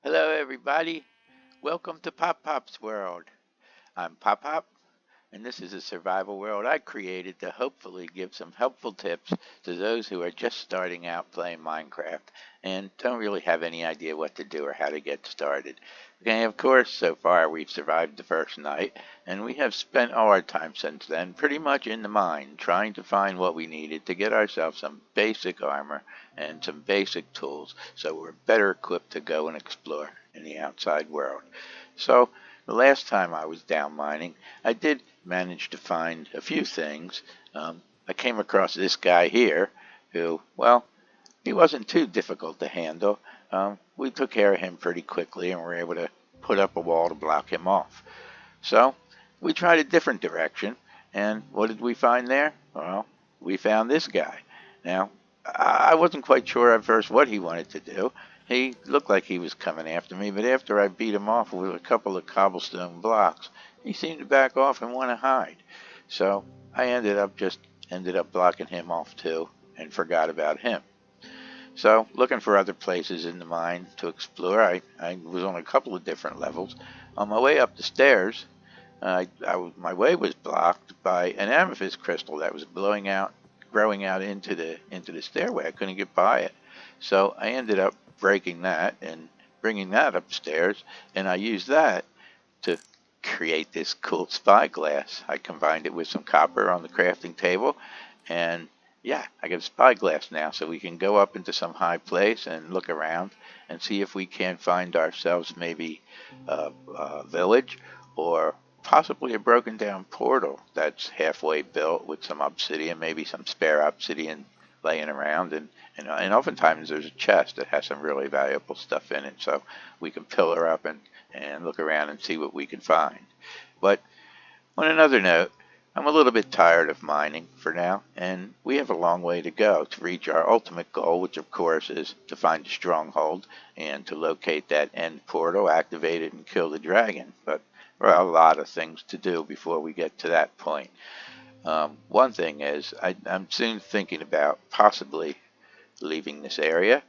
Hello, everybody. Welcome to Pop Pop's World. I'm Pop Pop, and this is a survival world I created to hopefully give some helpful tips to those who are just starting out playing Minecraft and don't really have any idea what to do or how to get started. Okay, of course, so far we've survived the first night, and we have spent all our time since then pretty much in the mine trying to find what we needed to get ourselves some basic armor and some basic tools so we're better equipped to go and explore in the outside world. So, the last time I was down mining, I did manage to find a few things. I came across this guy here who, well, he wasn't too difficult to handle. We took care of him pretty quickly and were able to put up a wall to block him off. So we tried a different direction, and what did we find there? Well, we found this guy. Now, I wasn't quite sure at first what he wanted to do. He looked like he was coming after me, but after I beat him off with a couple of cobblestone blocks, he seemed to back off and want to hide. So I ended up blocking him off too and forgot about him. So, looking for other places in the mine to explore, I was on a couple of different levels. On my way up the stairs, my way was blocked by an amethyst crystal that was growing out into the stairway. I couldn't get by it, so I ended up breaking that and bringing that upstairs, and I used that to create this cool spyglass. I combined it with some copper on the crafting table, and yeah, I got a spyglass now, so we can go up into some high place and look around and see if we can find ourselves maybe a village or possibly a broken down portal that's halfway built with some obsidian, maybe some spare obsidian laying around, and oftentimes there's a chest that has some really valuable stuff in it, so we can pillar up and look around and see what we can find. But on another note, I'm a little bit tired of mining for now, and we have a long way to go to reach our ultimate goal, which of course is to find a stronghold and to locate that end portal, activate it, and kill the dragon. But there are a lot of things to do before we get to that point. One thing is, I'm soon thinking about possibly leaving this area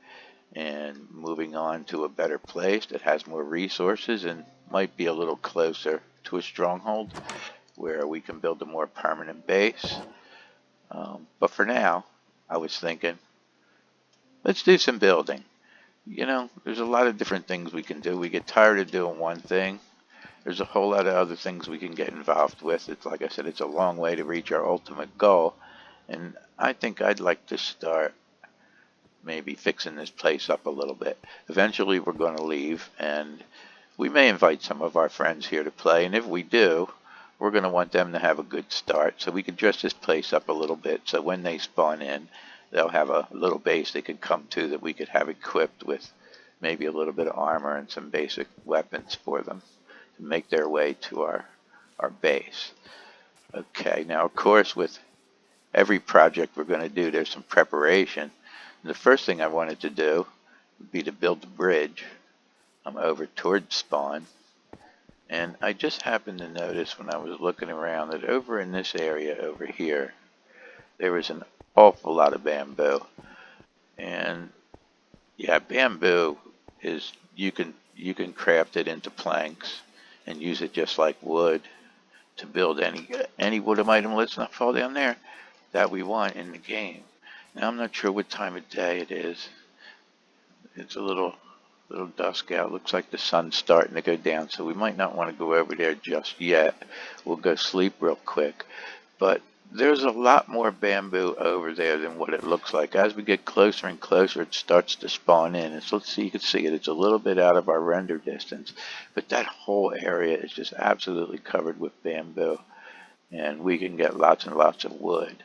and moving on to a better place that has more resources and might be a little closer to a stronghold where we can build a more permanent base. But for now, I was thinking, let's do some building. There's a lot of different things we can do. We get tired of doing one thing. There's a whole lot of other things we can get involved with. It's like I said, it's a long way to reach our ultimate goal. And I think I'd like to start maybe fixing this place up a little bit. Eventually, we're going to leave, and we may invite some of our friends here to play. And if we do, we're going to want them to have a good start. So we could dress this place up a little bit so when they spawn in, they'll have a little base they could come to that we could have equipped with maybe a little bit of armor and some basic weapons for them to make their way to our base. Okay, now of course with every project we're going to do, there's some preparation. The first thing I wanted to do would be to build the bridge over towards spawn. And I just happened to notice when I was looking around that over in this area over here, there was an awful lot of bamboo. And yeah, bamboo is you can craft it into planks and use it just like wood to build any wood item. Let's not fall down there that we want in the game. Now I'm not sure what time of day it is. It's a little dusk out. Looks like the sun's starting to go down, so we might not want to go over there just yet. We'll go sleep real quick. But there's a lot more bamboo over there than what it looks like. As we get closer and closer, it starts to spawn in. And so let's see, you can see it. It's a little bit out of our render distance, but that whole area is just absolutely covered with bamboo. And we can get lots and lots of wood.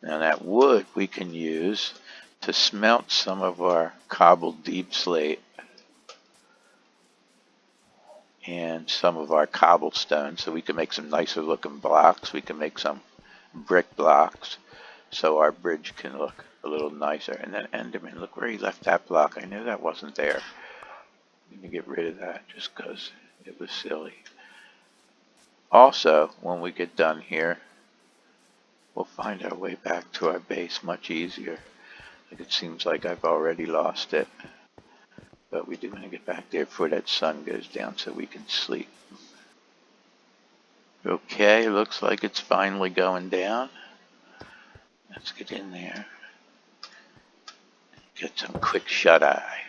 Now that wood we can use to smelt some of our cobbled deep slate and some of our cobblestone, so we can make some nicer looking blocks. We can make some brick blocks so our bridge can look a little nicer. And then Enderman, look where he left that block. I knew that wasn't there. I'm going to get rid of that just because it was silly. Also, when we get done here, we'll find our way back to our base much easier. Like it seems like I've already lost it. But we do want to get back there before that sun goes down so we can sleep. Okay, looks like it's finally going down. Let's get in there. Get some quick shut-eye.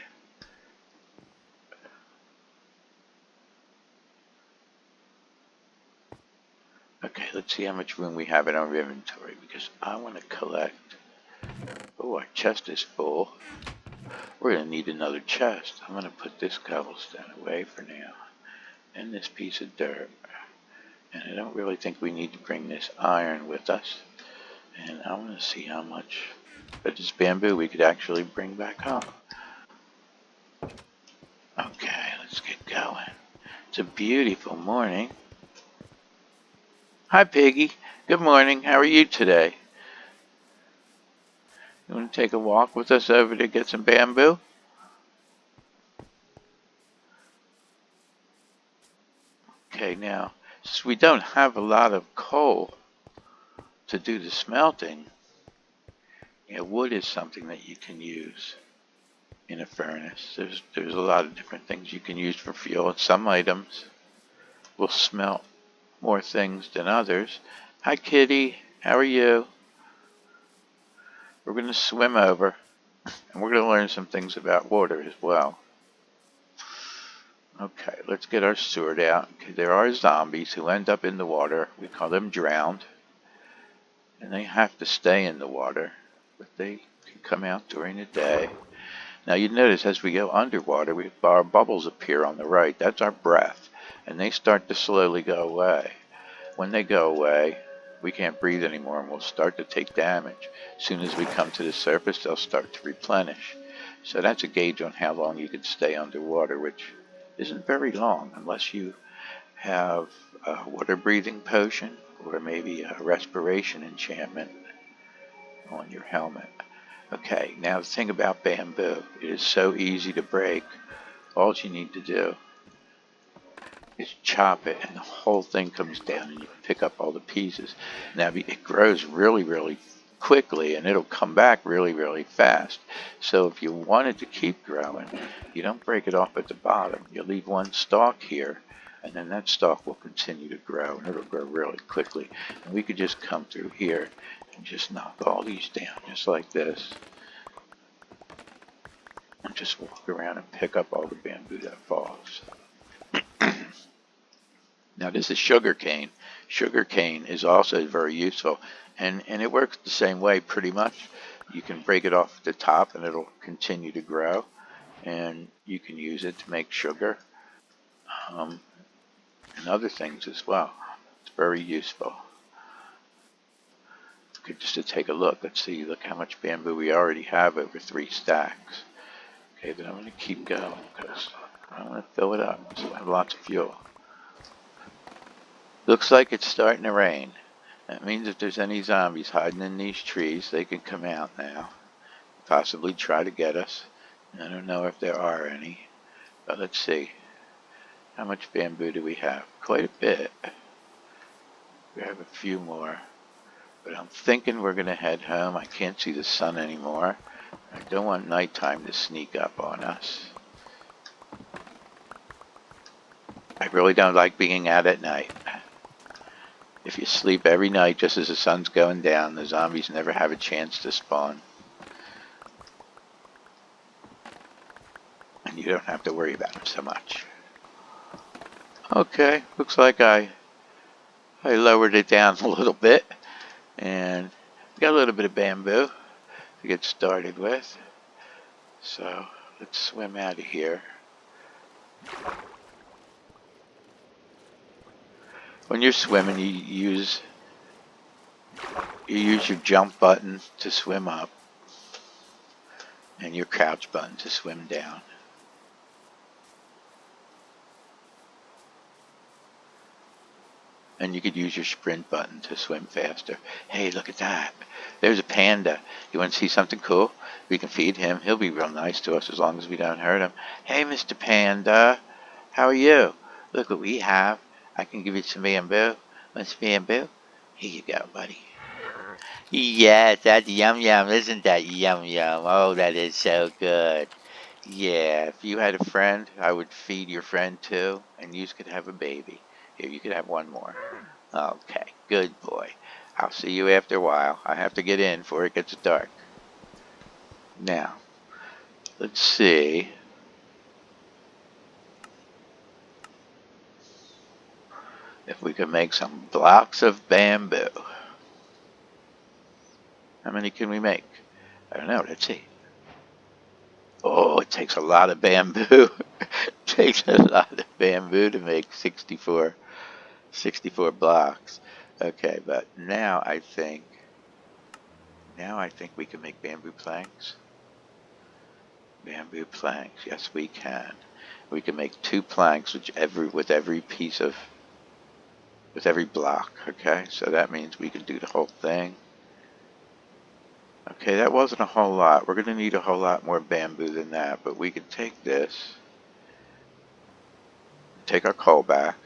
Okay, let's see how much room we have in our inventory because I want to collect. Oh, our chest is full. We're going to need another chest. I'm going to put this cobblestone away for now. And this piece of dirt. And I don't really think we need to bring this iron with us. And I want to see how much of this bamboo we could actually bring back home. Okay, let's get going. It's a beautiful morning. Hi, Piggy. Good morning. How are you today? You want to take a walk with us over to get some bamboo? Okay, now, since we don't have a lot of coal to do the smelting, wood is something that you can use in a furnace. There's a lot of different things you can use for fuel. Some items will smelt more things than others. Hi, Kitty. How are you? We're going to swim over, and we're going to learn some things about water as well. Okay, let's get our sword out. Okay, there are zombies who end up in the water. We call them drowned. And they have to stay in the water, but they can come out during the day. Now you notice as we go underwater, our bubbles appear on the right. That's our breath. And they start to slowly go away. When they go away, we can't breathe anymore and we'll start to take damage. As soon as we come to the surface, they'll start to replenish. So that's a gauge on how long you can stay underwater, which isn't very long unless you have a water breathing potion or maybe a respiration enchantment on your helmet. Okay, now the thing about bamboo, it is so easy to break. All you need to do is chop it and the whole thing comes down and you can pick up all the pieces. Now it grows really, really quickly and it'll come back really, really fast. So if you want it to keep growing, you don't break it off at the bottom. You leave one stalk here and then that stalk will continue to grow and it'll grow really quickly. And we could just come through here and just knock all these down just like this. And just walk around and pick up all the bamboo that falls. Now this is sugar cane. Sugar cane is also very useful and it works the same way pretty much. You can break it off at the top and it'll continue to grow and you can use it to make sugar and other things as well. It's very useful. Okay, just to take a look, let's see, look how much bamboo we already have, over 3 stacks. Okay, then I'm going to keep going because I want to fill it up so I have lots of fuel. Looks like it's starting to rain. That means if there's any zombies hiding in these trees, they can come out now. Possibly try to get us. I don't know if there are any. But let's see. How much bamboo do we have? Quite a bit. We have a few more. But I'm thinking we're going to head home. I can't see the sun anymore. I don't want nighttime to sneak up on us. I really don't like being out at night. If you sleep every night just as the sun's going down, the zombies never have a chance to spawn. And you don't have to worry about them so much. Okay, looks like I lowered it down a little bit. And got a little bit of bamboo to get started with. So let's swim out of here. When you're swimming, you use your jump button to swim up and your crouch button to swim down. And you could use your sprint button to swim faster. Hey, look at that. There's a panda. You want to see something cool? We can feed him. He'll be real nice to us as long as we don't hurt him. Hey, Mr. Panda. How are you? Look what we have. I can give you some bamboo. Want some bamboo? Here you go, buddy. Yes, that's yum yum, isn't that yum yum? Oh, that is so good. Yeah, if you had a friend, I would feed your friend too, and you could have a baby. Here, you could have one more. Okay, good boy. I'll see you after a while. I have to get in before it gets dark. Now, let's see if we can make some blocks of bamboo. How many can we make? I don't know. Let's see. Oh, it takes a lot of bamboo. It takes a lot of bamboo to make 64 blocks. Okay, but now I think we can make bamboo planks. Bamboo planks. Yes, we can. We can make 2 planks with every block. Okay, so that means we can do the whole thing. Okay, that wasn't a whole lot. We're going to need a whole lot more bamboo than that, but we can take this, take our coal back,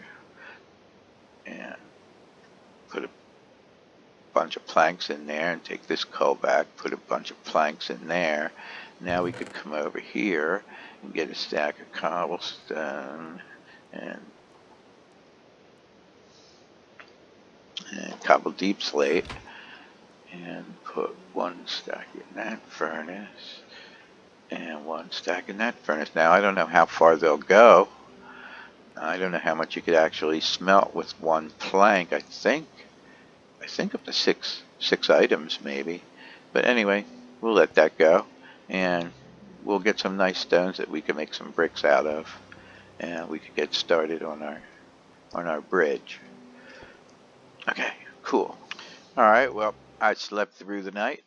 and put a bunch of planks in there, and take this coal back, put a bunch of planks in there. Now we could come over here and get a stack of cobblestone and, and cobble deep slate and put 1 stack in that furnace and 1 stack in that furnace. Now I don't know how far they'll go. I don't know how much you could actually smelt with 1 plank. I think up to six items maybe. But anyway, we'll let that go, and we'll get some nice stones that we can make some bricks out of, and we can get started on our bridge. Okay, cool. All right. Well, I slept through the night,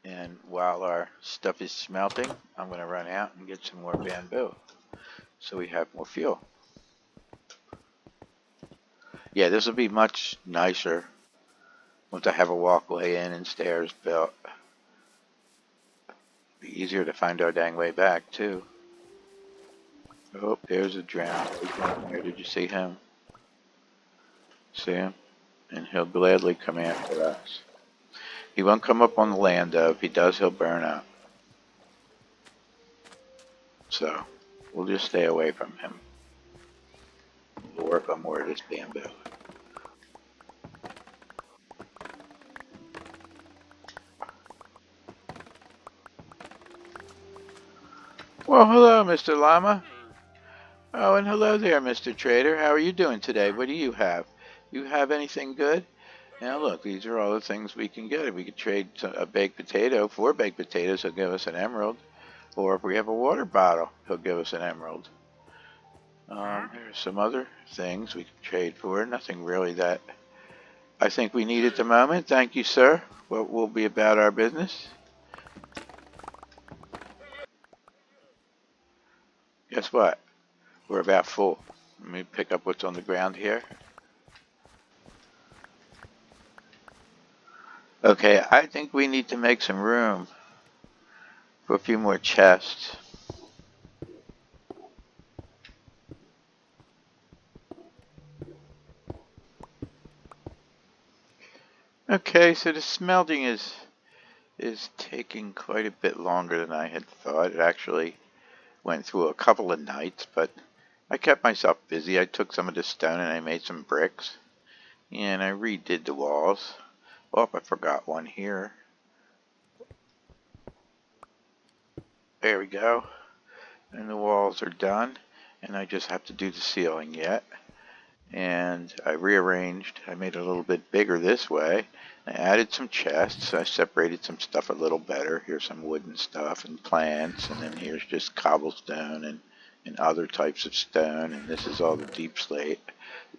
and while our stuff is smelting, I'm gonna run out and get some more bamboo so we have more fuel. Yeah, this will be much nicer once I have a walkway in and stairs built. Be easier to find our dang way back too. Oh, there's a drowned. Here, did you see him? See him? And he'll gladly come after us. He won't come up on the land though. If he does, he'll burn up. So we'll just stay away from him. We'll work on more of this bamboo. Well, hello, Mr. Llama. Oh, and hello there, Mr. Trader. How are you doing today? What do you have? You have anything good? Now look, these are all the things we can get. We could trade a baked potato. 4 baked potatoes, he'll give us an emerald. Or if we have a water bottle, he'll give us an emerald. There's some other things we could trade for. Nothing really that I think we need at the moment. Thank you, sir. What will be about our business? Guess what? We're about full. Let me pick up what's on the ground here. Okay, I think we need to make some room for a few more chests. Okay, so the smelting is taking quite a bit longer than I had thought. It actually went through a couple of nights, but I kept myself busy. I took some of the stone and I made some bricks, and I redid the walls. Oh, I forgot one here. There we go. And the walls are done, and I just have to do the ceiling yet. And I rearranged. I made it a little bit bigger this way. I added some chests. I separated some stuff a little better. Here's some wooden stuff and plants, and then here's just cobblestone and other types of stone. And this is all the deep slate,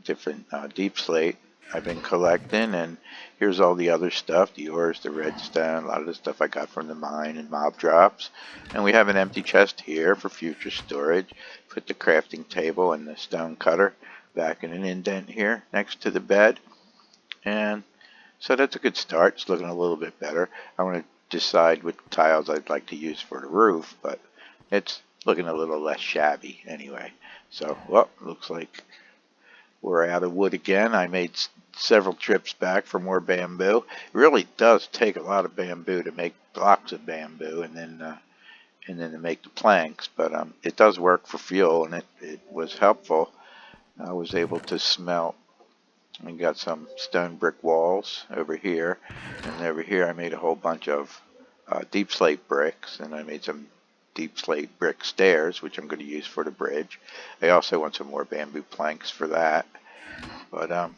different deep slate I've been collecting. And here's all the other stuff, the ores, the redstone, a lot of the stuff I got from the mine and mob drops. And we have an empty chest here for future storage. Put the crafting table and the stone cutter back in an indent here next to the bed. And so that's a good start. It's looking a little bit better. I want to decide what tiles I'd like to use for the roof, but it's looking a little less shabby anyway. So, well, looks like we're out of wood again. I made several trips back for more bamboo. It really does take a lot of bamboo to make blocks of bamboo, and then and then to make the planks. But it does work for fuel, and it was helpful. I was able to smelt. I got some stone brick walls over here, and over here I made a whole bunch of deep slate bricks, and I made some deep slate brick stairs, which I'm going to use for the bridge. I also want some more bamboo planks for that. But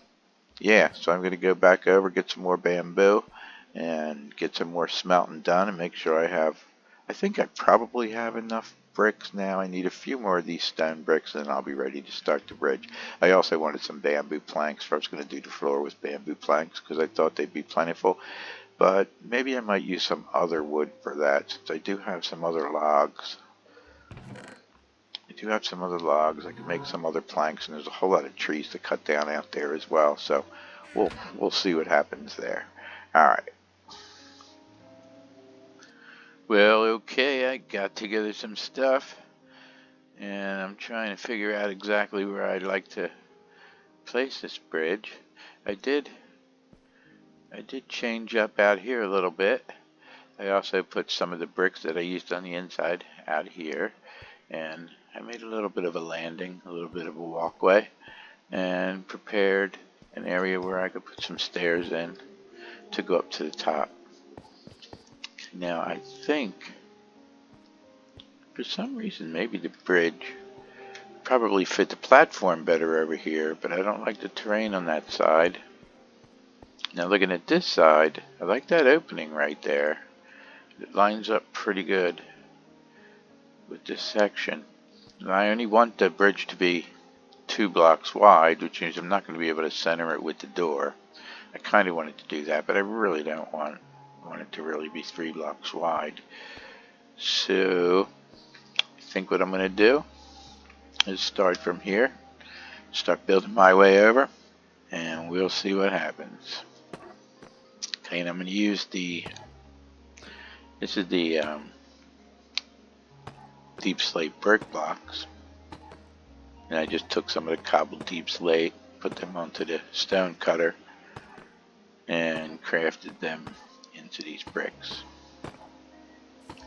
yeah, so I'm going to go back over, get some more bamboo, and get some more smelting done, and make sure I think I probably have enough bricks now. I need a few more of these stone bricks, and then I'll be ready to start the bridge. I also wanted some bamboo planks. I was going to do the floor with bamboo planks because I thought they'd be plentiful. But maybe I might use some other wood for that, since I do have some other logs. I can make some other planks, and there's a whole lot of trees to cut down out there as well. So we'll see what happens there. All right. Well, okay, I got together some stuff, and I'm trying to figure out exactly where I'd like to place this bridge. I did change up out here a little bit. I also put some of the bricks that I used on the inside out here, and I made a little bit of a landing, a little bit of a walkway, and prepared an area where I could put some stairs in to go up to the top. Now I think for some reason maybe the bridge probably fit the platform better over here, but I don't like the terrain on that side. Now looking at this side, I like that opening right there. It lines up pretty good with this section. And I only want the bridge to be 2 blocks wide, which means I'm not going to be able to center it with the door. I kind of wanted to do that, but I really don't want it to really be 3 blocks wide. So I think what I'm going to do is start from here, start building my way over, and we'll see what happens. Okay, and I'm going to use this is the deep slate brick blocks, and I just took some of the cobbled deep slate, put them onto the stone cutter, and crafted them into these bricks.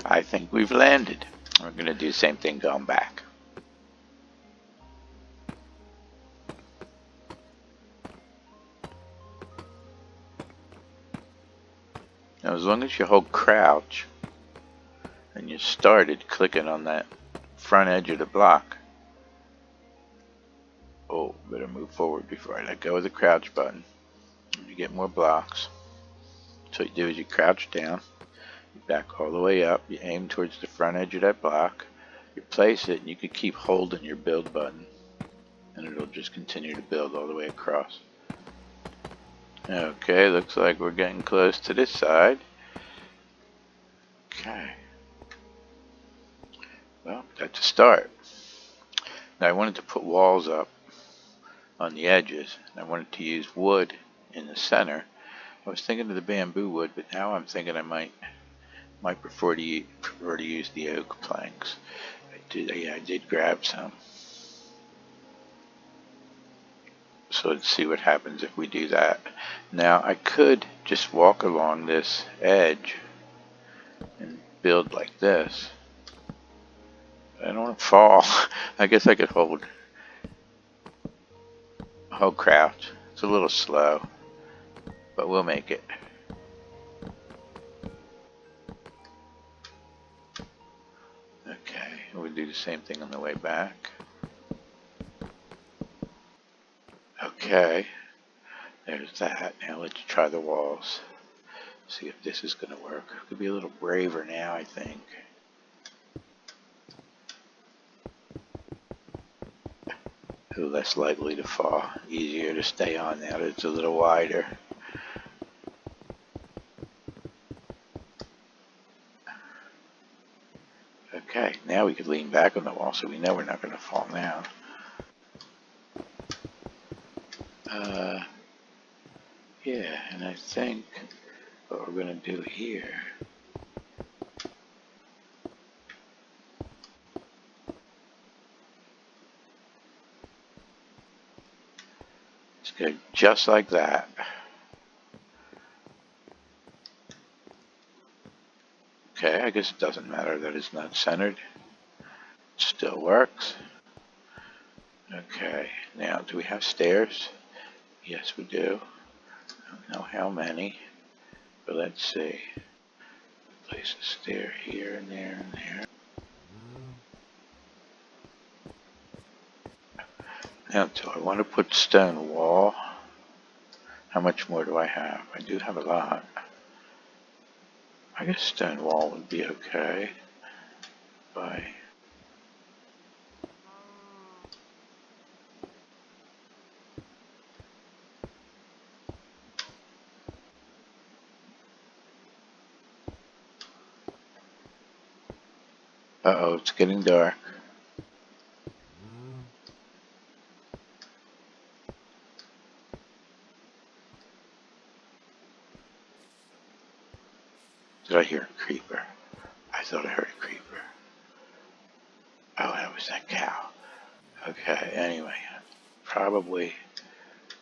I think we've landed. We're going to do the same thing going back. Now as long as you hold crouch and you started clicking on that front edge of the block. Oh, better move forward before I let go of the crouch button. You get more blocks. So what you do is you crouch down, you back all the way up, you aim towards the front edge of that block, you place it, and you can keep holding your build button, and it'll just continue to build all the way across. Okay, looks like we're getting close to this side. Okay. Well, that's a start. Now I wanted to put walls up on the edges, and I wanted to use wood in the center. I was thinking of the bamboo wood, but now I'm thinking I might prefer to use the oak planks. I did grab some. So let's see what happens if we do that. Now I could just walk along this edge and build like this. I don't want to fall. I guess I could hold crouch. It's a little slow, but we'll make it. Okay, we'll do the same thing on the way back. Okay, there's that. Now let's try the walls. See if this is going to work. Could be a little braver now, I think. A little less likely to fall. Easier to stay on now that it's a little wider. Okay, now we could lean back on the wall so we know we're not going to fall now. Yeah, and I think what we're going to do here is go just like that. Okay, I guess it doesn't matter that it's not centered. It still works. Okay, now do we have stairs? Yes, we do. I don't know how many, but let's see. Place a stair here and there and there. Now, do I want to put stone wall? How much more do I have? I do have a lot. I guess stone wall would be okay. By uh-oh, it's getting dark. Did I hear a creeper? I thought I heard a creeper. Oh, that was that cow. Okay, anyway, probably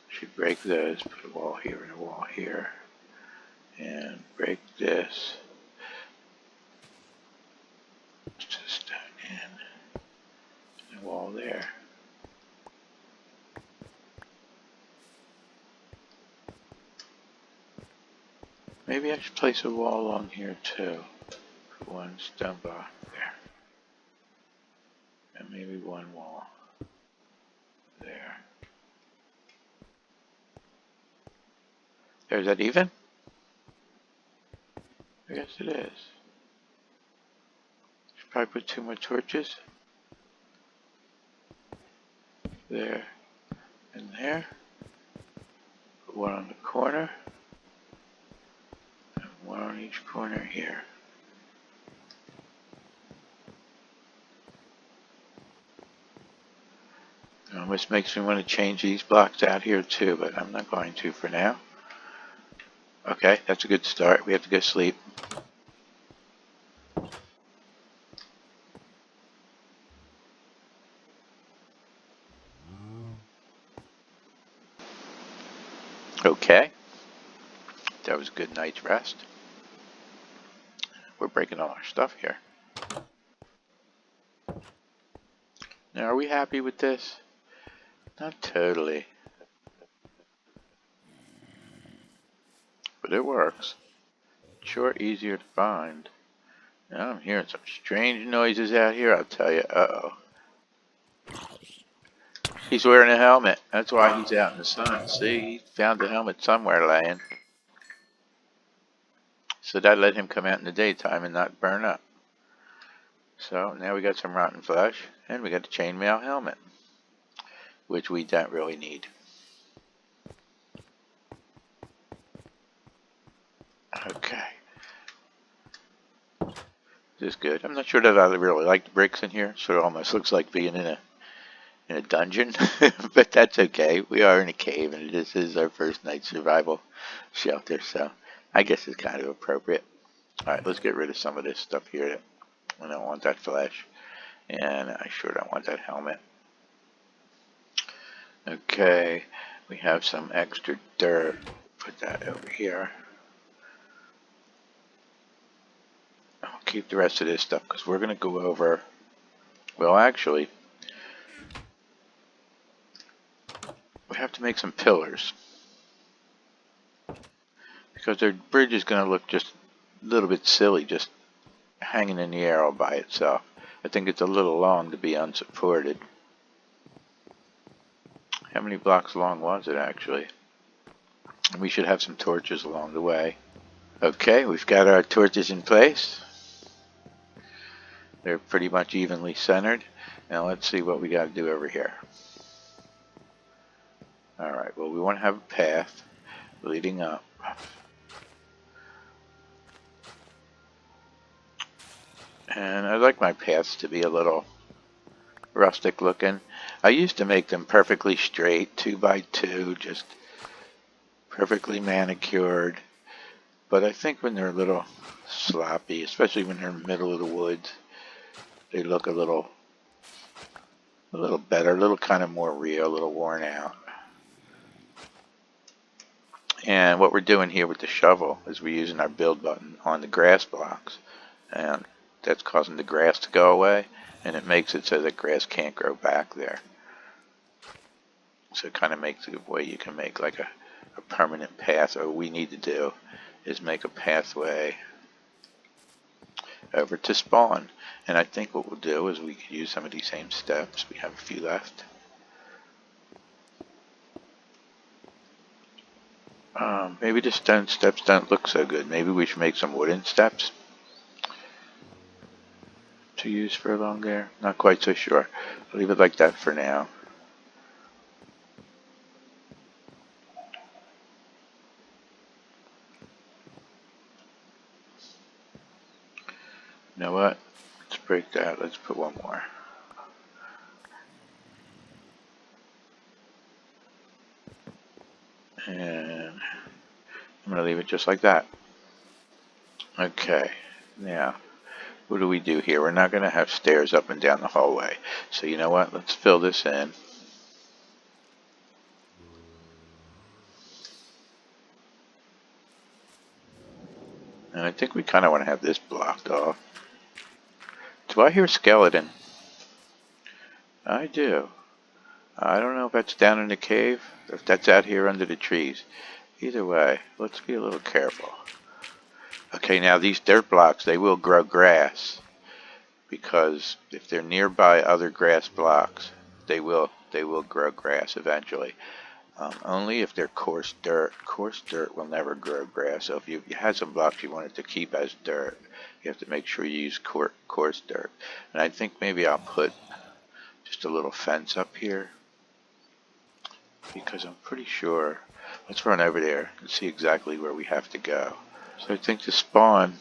should break those, put a wall here and a wall here, and break this. Just stone in, and a wall there. Maybe I should place a wall along here too. Put one stone block there. And maybe one wall there. Is that even? I guess it is. Should probably put 2 more torches. There and there. Put one on the corner. And one on each corner here. It almost makes me want to change these blocks out here too, but I'm not going to for now. Okay, that's a good start. We have to go sleep. Okay, that was a good night's rest. We're breaking all our stuff here. Now, are we happy with this? Not totally. But it works. Sure easier to find. Now I'm hearing some strange noises out here, I'll tell you. Uh-oh. He's wearing a helmet. That's why he's out in the sun. See, he found the helmet somewhere laying. So that let him come out in the daytime and not burn up. So now we got some rotten flesh, and we got the chainmail helmet, which we don't really need. Okay. This is good. I'm not sure that I really like the bricks in here. Sort of almost looks like being in a dungeon, but that's okay. We are in a cave, and this is our first night survival shelter, so I guess it's kind of appropriate. All right, let's get rid of some of this stuff here. I don't want that flesh, and I sure don't want that helmet. Okay, we have some extra dirt. Put that over here. I'll keep the rest of this stuff because we're going to go over. Well, actually, we have to make some pillars because their bridge is going to look just a little bit silly, just hanging in the air all by itself. I think it's a little long to be unsupported. How many blocks long was it actually? We should have some torches along the way. Okay, we've got our torches in place. They're pretty much evenly centered. Now let's see what we got to do over here. Alright, well we want to have a path leading up. And I like my paths to be a little rustic looking. I used to make them perfectly straight, 2 by 2, just perfectly manicured. But I think when they're a little sloppy, especially when they're in the middle of the woods, they look a little better, a little kind of more real, a little worn out. And what we're doing here with the shovel is we're using our build button on the grass blocks and that's causing the grass to go away, and it makes it so that grass can't grow back there. So it kind of makes it a way you can make like a permanent path. Or what we need to do is make a pathway over to spawn. And I think what we'll do is we could use some of these same steps. We have a few left. Maybe the stone steps don't look so good. Maybe we should make some wooden steps to use for along there. Not quite so sure. I'll leave it like that for now. You know what? Let's break that. Let's put one more. And I'm going to leave it just like that. Okay. Now, what do we do here? We're not going to have stairs up and down the hallway. So you know what? Let's fill this in. And I think we kind of want to have this blocked off. Do I hear skeleton? I do. I don't know if that's down in the cave, or if that's out here under the trees. Either way, let's be a little careful. Okay, now these dirt blocks, they will grow grass. Because if they're nearby other grass blocks, they will grow grass eventually. Only if they're coarse dirt. Coarse dirt will never grow grass. So if you had some blocks you wanted to keep as dirt, you have to make sure you use coarse dirt. And I think maybe I'll put just a little fence up here, because I'm pretty sure. Let's run over there and see exactly where we have to go. So I think to spawn,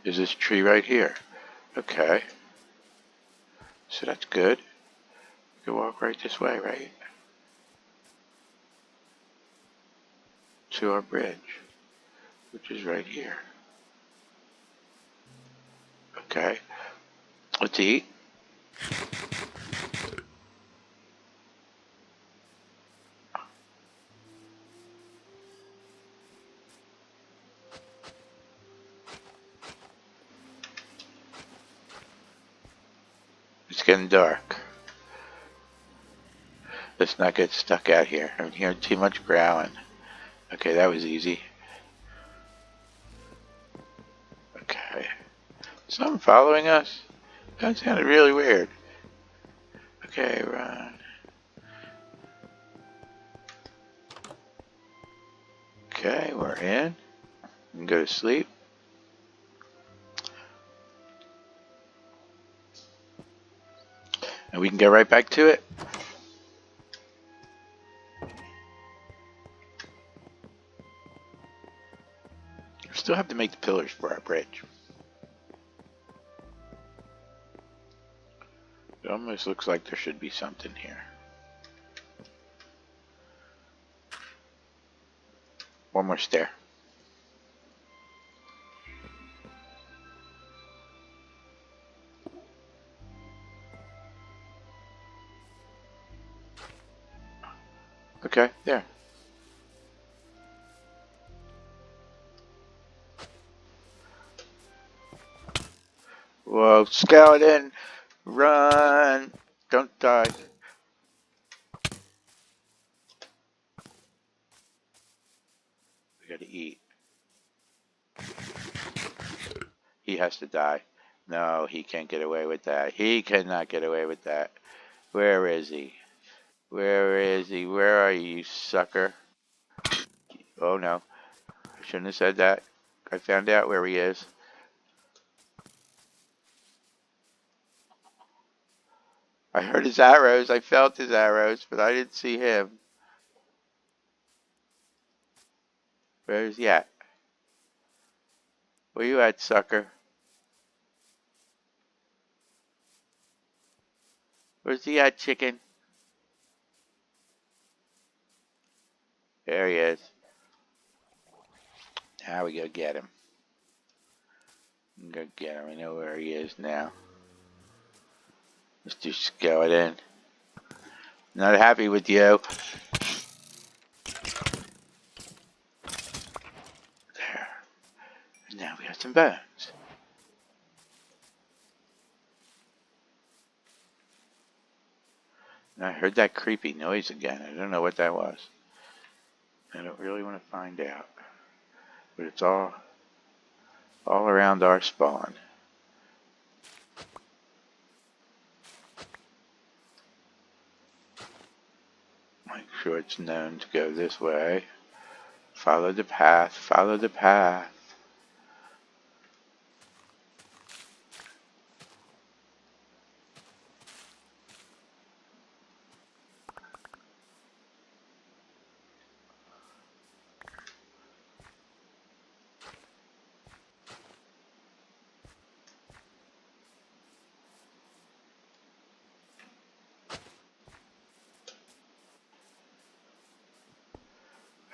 is this tree right here. Okay. So that's good. We can walk right this way, right? To our bridge, which is right here. Okay. Let's eat. It's getting dark. Let's not get stuck out here. I'm hearing too much growling. Okay, that was easy. Okay. Someone following us? That sounded really weird. Okay, run. Okay, we're in. We can go to sleep. And we can get right back to it. We still have to make the pillars for our bridge. It almost looks like there should be something here. One more stair. Okay, there. Whoa, skeleton! Run! Don't die. We gotta eat. He has to die. No, he can't get away with that. He cannot get away with that. Where is he? Where is he? Where are you, sucker? Oh no. I shouldn't have said that. I found out where he is. I heard his arrows. I felt his arrows, but I didn't see him. Where is he at? Where you at, sucker? Where's he at, chicken? There he is. Now we go get him. Go get him. I know where he is now. Mr. Skeleton. Not happy with you. Now we got some bones. And I heard that creepy noise again. I don't know what that was. I don't really want to find out. But it's all around our spawn. Make sure it's known to go this way. Follow the path, follow the path.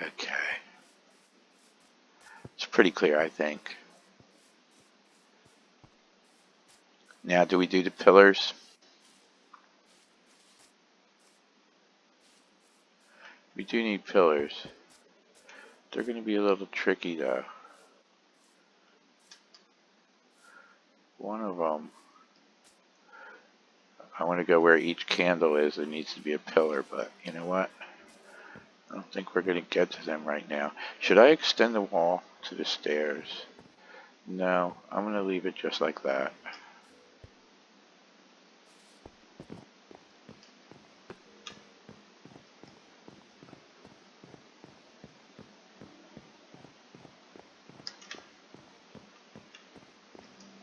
Okay. It's pretty clear, I think. Now, do we do the pillars? We do need pillars. They're going to be a little tricky, though. One of them, I want to go where each candle is. There needs to be a pillar, but you know what? I don't think we're going to get to them right now. Should I extend the wall to the stairs? No, I'm going to leave it just like that.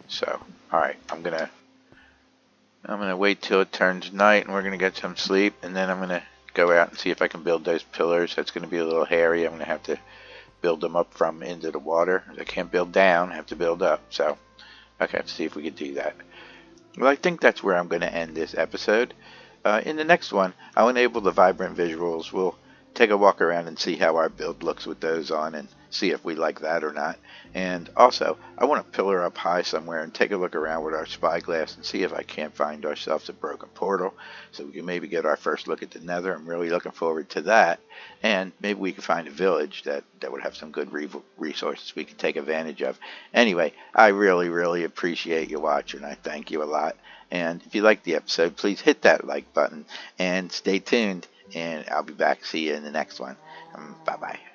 So, alright, I'm gonna wait till it turns night and we're gonna get some sleep, and then I'm gonna go out and see if I can build those pillars. That's gonna be a little hairy. I'm gonna have to build them up from into the water. I can't build down, I have to build up. So, okay, let's see if we can do that. Well, I think that's where I'm going to end this episode. In the next one, I'll enable the vibrant visuals. We'll take a walk around and see how our build looks with those on and see if we like that or not. And also, I want to pillar up high somewhere and take a look around with our spyglass and see if I can't find ourselves a broken portal so we can maybe get our first look at the nether. I'm really looking forward to that. And maybe we can find a village that would have some good resources we can take advantage of. Anyway, I really, really appreciate you watching. I thank you a lot. And if you liked the episode, please hit that like button and stay tuned. And I'll be back. See you in the next one. Bye-bye.